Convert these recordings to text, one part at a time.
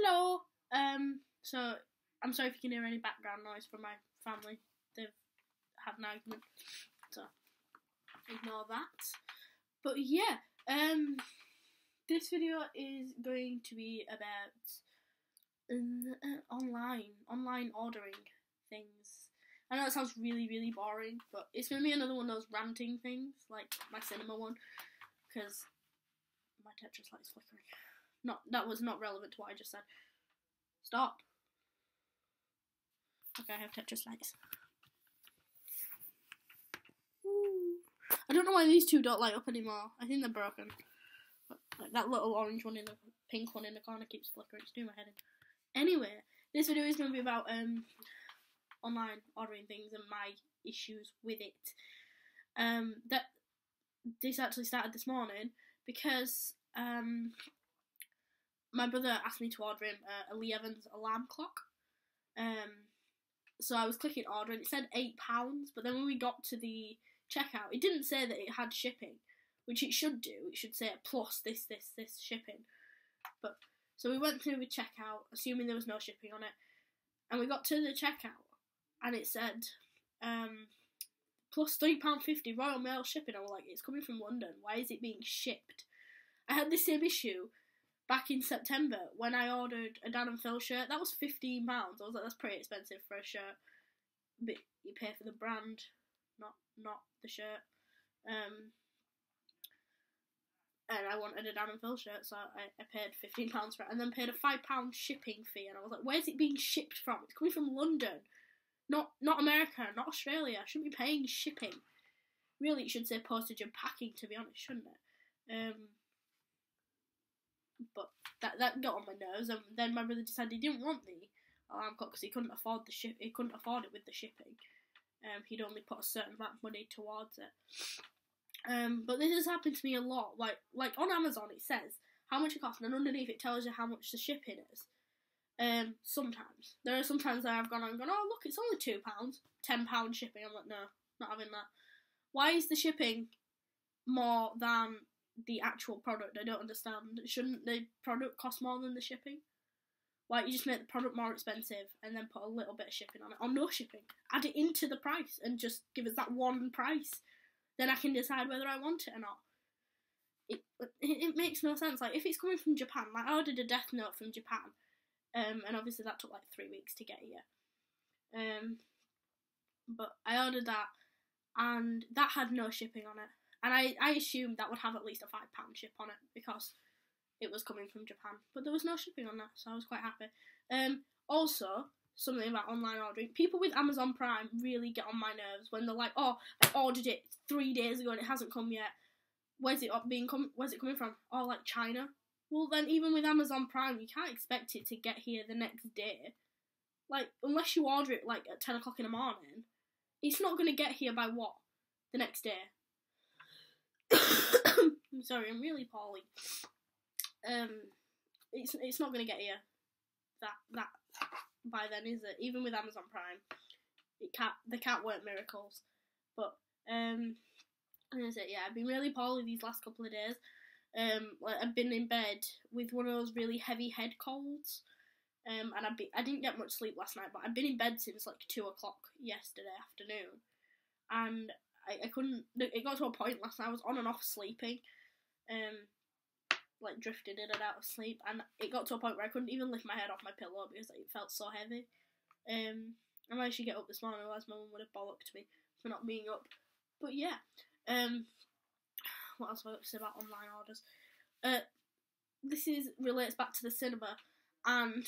Hello. So I'm sorry if you can hear any background noise from my family. They've had an argument, so ignore that. But yeah, this video is going to be about online ordering things. I know it sounds really boring, but it's going to be another one of those ranting things, like my cinema one, because my Tetris light is flickering. That was not relevant to what I just said. Stop. Okay, I have Tetris lights. Woo. I don't know why these two don't light up anymore. I think they're broken. But, like, that little orange one in the pink one in the corner keeps flickering. It's doing my head in. Anyway, this video is going to be about online ordering things and my issues with it. That this actually started this morning because my brother asked me to order him a Lee Evans alarm clock. So I was clicking order and it said £8, but then when we got to the checkout, it didn't say that it had shipping, which it should do. It should say plus this shipping. But so we went through the checkout, assuming there was no shipping on it, and we got to the checkout, and it said plus £3.50 Royal Mail shipping. I was like, it's coming from London. Why is it being shipped? I had the same issue back in September when I ordered a Dan and Phil shirt. That was £15. I was like, that's pretty expensive for a shirt. But you pay for the brand, not the shirt. And I wanted a Dan and Phil shirt, so I paid £15 for it, and then paid a £5 shipping fee. And I was like, where's it being shipped from? It's coming from London, not America, not Australia. I shouldn't be paying shipping. Really, it should say postage and packing, to be honest, shouldn't it? But that got on my nerves, and then my brother decided he didn't want the alarm clock because he couldn't afford he couldn't afford it with the shipping. He'd only put a certain amount of money towards it. But this has happened to me a lot. Like on Amazon, it says how much it costs, and underneath it tells you how much the shipping is. Sometimes there are sometimes that I've gone and gone, oh look, it's only £2, £10 shipping. I'm like, no, not having that. Why is the shipping more than the actual product? I don't understand. Shouldn't the product cost more than the shipping? Why don't you just make the product more expensive and then put a little bit of shipping on it, or no shipping? Add it into the price and just give us that one price. Then I can decide whether I want it or not. It makes no sense. Like, if it's coming from Japan, like I ordered a Death Note from Japan, and obviously that took like 3 weeks to get here. But I ordered that, and that had no shipping on it. And I assumed that would have at least a £5 ship on it because it was coming from Japan. But there was no shipping on that, so I was quite happy. Also, something about online ordering. People with Amazon Prime really get on my nerves when they're like, oh, I ordered it 3 days ago and it hasn't come yet. Where's it coming from? Oh, like China? Well, then even with Amazon Prime, you can't expect it to get here the next day. Like, unless you order it like at 10 o'clock in the morning, it's not going to get here by what? The next day. I'm sorry, I'm really poorly. It's not gonna get here that by then, is it? Even with Amazon Prime, they can't work miracles. But I've been really poorly these last couple of days. Like I've been in bed with one of those really heavy head colds. And I didn't get much sleep last night, but I've been in bed since like 2 o'clock yesterday afternoon, and I couldn't. It got to a point last night I was on and off sleeping, like drifted in and out of sleep, and it got to a point where I couldn't even lift my head off my pillow because it felt so heavy. I managed to get up this morning, otherwise my mum would have bollocked me for not being up. But yeah, what else have I got to say about online orders? This relates back to the cinema and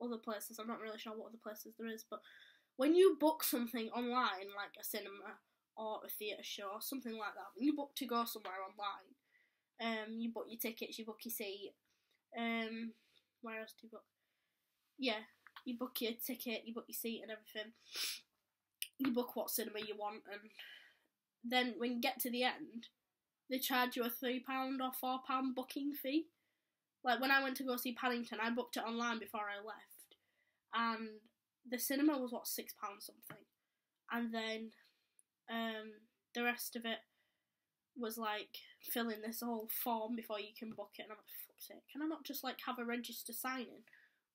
other places. I'm not really sure what other places there is, but when you book something online, like a cinema or a theatre show or something like that, when you book to go somewhere online, you book your tickets, you book your seat, where else do you book? Yeah, you book your ticket, you book your seat and everything. You book what cinema you want, and then when you get to the end, they charge you a £3 or £4 booking fee. Like when I went to go see Paddington, I booked it online before I left, and the cinema was what, £6 something, and then the rest of it was like filling this whole form before you can book it, and I'm like, fuck's sake, can I not just like have a register sign in?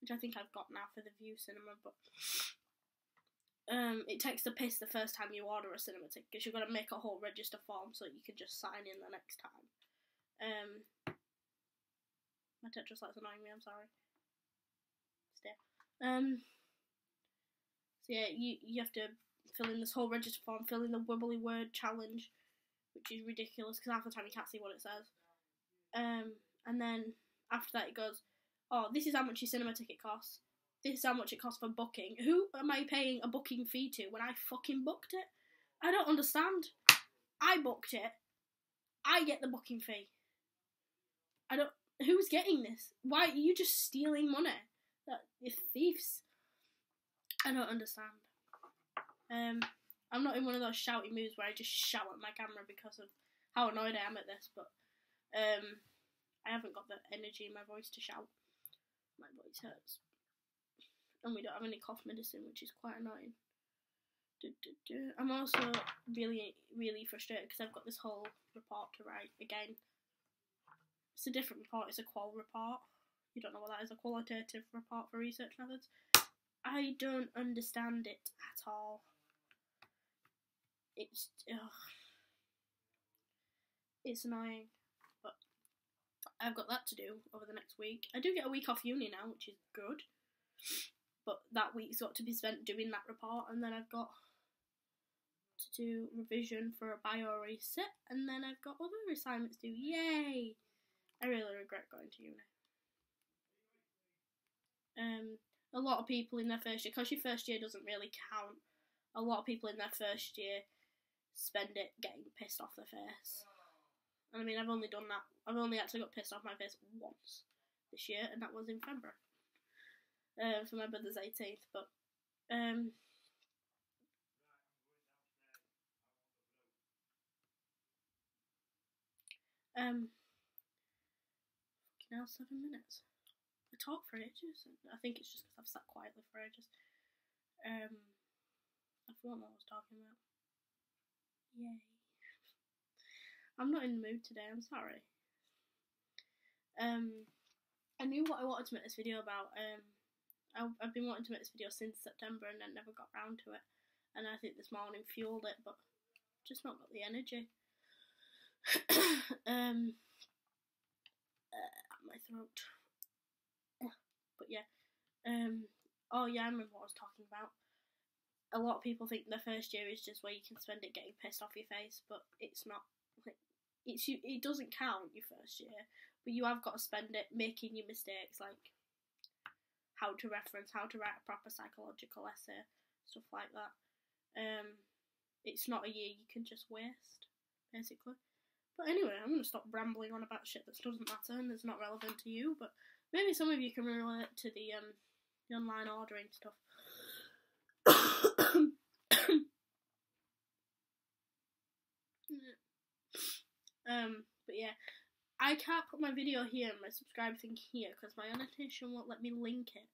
which I think I've got now for the View Cinema, but it takes the piss the first time you order a cinema ticket because you've got to make a whole register form so that you can just sign in the next time. My Tetris light's annoying me, I'm sorry. Stay. So yeah, you have to fill in this whole register form, fill in the wibbly word challenge, which is ridiculous because half the time you can't see what it says. And then after that it goes, oh, this is how much your cinema ticket costs. This is how much it costs for booking. Who am I paying a booking fee to when I fucking booked it? I don't understand. I booked it. I get the booking fee. Who's getting this? Why are you just stealing money? You're thieves. I don't understand. I'm not in one of those shouty moods where I just shout at my camera because of how annoyed I am at this, but I haven't got the energy in my voice to shout. My voice hurts. And we don't have any cough medicine, which is quite annoying. I'm also really, really frustrated because I've got this whole report to write again. It's a different report, it's a qual report. You don't know what that is, a qualitative report for research methods. I don't understand it at all. It's annoying, but I've got that to do over the next week. I do get a week off uni now, which is good, but that week's got to be spent doing that report, and then I've got to do revision for a bio resit, and then I've got other assignments to do. Yay! I really regret going to uni. A lot of people in their first year, because your first year doesn't really count, a lot of people in their first year spend it getting pissed off their face. And I mean, I've only done that. I've only actually got pissed off my face once this year, and that was in February. For my brother's 18th, but fucking hell, 7 minutes. I talk for ages. I think it's just because I've sat quietly for ages. I forgot what I was talking about. Yay. I'm not in the mood today, I'm sorry. I knew what I wanted to make this video about. I've been wanting to make this video since September and then never got round to it. And I think this morning fueled it, but just not got the energy. My throat. But yeah. Oh yeah, I remember what I was talking about. A lot of people think the first year is just where you can spend it getting pissed off your face, but it's not. It doesn't count your first year, but you have got to spend it making your mistakes, like how to reference, how to write a proper psychological essay, stuff like that. It's not a year you can just waste, basically. But anyway, I'm going to stop rambling on about shit that doesn't matter and is not relevant to you, but maybe some of you can relate to the online ordering stuff. But yeah, I can't put my video here and my subscribe thing here because my annotation won't let me link it.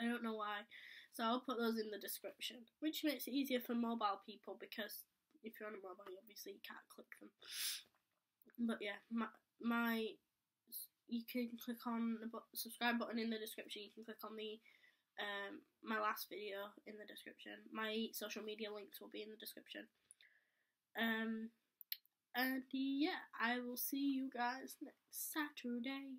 I don't know why, so I'll put those in the description, which makes it easier for mobile people because if you're on a mobile, obviously you can't click them. But yeah, you can click on the subscribe button in the description. You can click on the my last video in the description. My social media links will be in the description. And yeah, I will see you guys next Saturday.